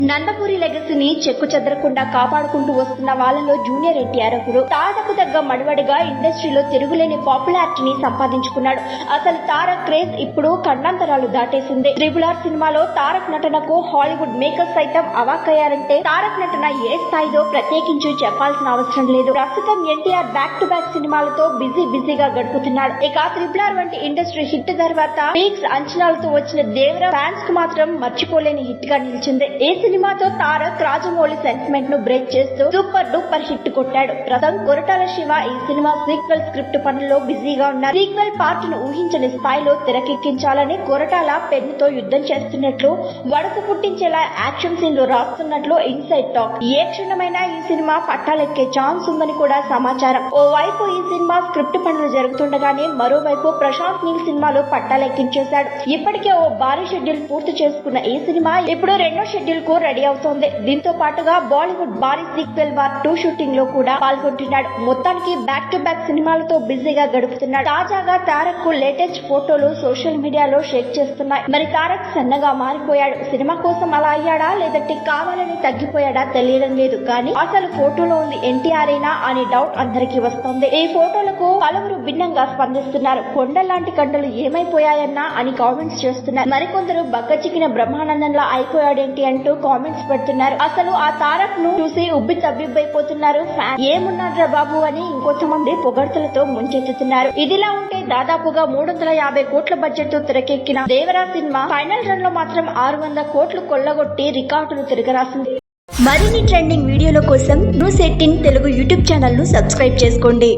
నందమూరి లెగసీని చెక్కు చెదరకుండా కాపాడుకుంటూ వస్తున్న వాళ్ళలో జూనియర్ ఎన్టీఆర్ ఒకరు. తారక్ తగ్గ మనువడిగా ఇండస్ట్రీలో తిరుగులేని పాపులారిటీని సంపాదించుకున్నాడు. అసలు తారక్ క్రేజ్ ఇప్పుడు ఖండాంతరాలు దాటేసింది. RRR సినిమాలో తారక్ నటనకు హాలీవుడ్ మేకర్స్ సైతం అవాక్కయ్యారంటే తారక్ నటన ఏ స్థాయిలో ప్రత్యేకించి చెప్పాల్సిన అవసరం లేదు. ప్రస్తుతం ఎన్టీఆర్ బ్యాక్ టు బ్యాక్ సినిమాలతో బిజీగా గడుపుతున్నాడు. ఇక RRR వంటి ఇండస్ట్రీ హిట్ తర్వాత పీక్స్ అంచనాలతో వచ్చిన దేవరా ఫ్యాన్స్ కు మాత్రం మర్చిపోలేని హిట్ గా నిలిచింది. ఈ సినిమాతో తారక్ రాజమౌళి సెంటిమెంట్ ను బ్రేక్ చేస్తూ సూపర్ డూపర్ హిట్ కొట్టాడు. ప్రస్తుతం కొరటాల శివ ఈ సినిమా సీక్వెల్ స్క్రిప్ట్ పనుల్లో బిజీగా ఉన్నారు. సీక్వెల్ పార్ట్ ను ఊహించని స్థాయిలో తెరకెక్కించాలని కొరటాల పెన్నుతో యుద్ధం చేస్తున్నట్లు, వడకు పుట్టించేలా యాక్షన్ సీన్లు రాస్తున్నట్లు ఇన్సైడ్ టాక్. ఏ క్షణమైనా ఈ సినిమా పట్టాలెక్కే ఛాన్స్ ఉందని కూడా సమాచారం. ఓవైపు ఈ సినిమా స్క్రిప్ట్ పనులు జరుగుతుండగానే మరోవైపు ప్రశాంత్ నీల్ సినిమాలో పట్టాలెక్కించేశాడు. ఇప్పటికే ఓ భారీ షెడ్యూల్ పూర్తి చేసుకున్న ఈ సినిమా ఇప్పుడు రెండో షెడ్యూల్ కు రెడీ అవుతోంది. దీంతో పాటుగా బాలీవుడ్ భారీ సీక్వెల్ వార్ 2 షూటింగ్ లో కూడా పాల్గొంటున్నాడు. మొత్తానికి బ్యాక్ టు బ్యాక్ సినిమాలతో బిజీగా గడుపుతున్నాడు. తాజాగా తారక్ కు లేటెస్ట్ ఫోటోలు సోషల్ మీడియాలో షేక్ చేస్తున్నాయి. మరి తారక్ సన్నగా మారిపోయాడు. సినిమా కోసం అలా అయ్యాడా లేదంటే కావాలని తగ్గిపోయాడా తెలియడం లేదు. కానీ అసలు ఫోటోలో ఉంది ఎన్టీఆర్ అయినా అనే డౌట్ అందరికీ వస్తోంది. ఈ ఫోటోలకు పలువురు భిన్నంగా స్పందిస్తున్నారు. కొండలాంటి కండలు ఏమైపోయాయన్నా అని కామెంట్స్ చేస్తున్నారు. మరికొందరు బక్కచిక్కిన బ్రహ్మానందంలా అయిపోయాడేంటి అంటూ కామెంట్స్ పెడుతున్నారు. అసలు ఆ తారక్ ను చూసి ఉబ్బి తబ్బిబ్బైపోతున్నారు. ఫ్యాన్ ఏమున్నాడ్రా బాబు అని ఇంకొంతమంది పొగడ్తలతో ముంచెత్తుతున్నారు. ఇదిలా ఉంటే దాదాపుగా 350 కోట్ల బడ్జెట్ తో తెరకెక్కిన దేవరా సినిమా ఫైనల్ రన్ లో మాత్రం 600 కోట్లు కొల్లగొట్టి రికార్డులు తిరగరాసింది. మరిన్ని ట్రెండింగ్ వీడియోల కోసం న్యూస్ 18 తెలుగు యూట్యూబ్ ఛానల్ ను సబ్స్క్రైబ్ చేసుకోండి.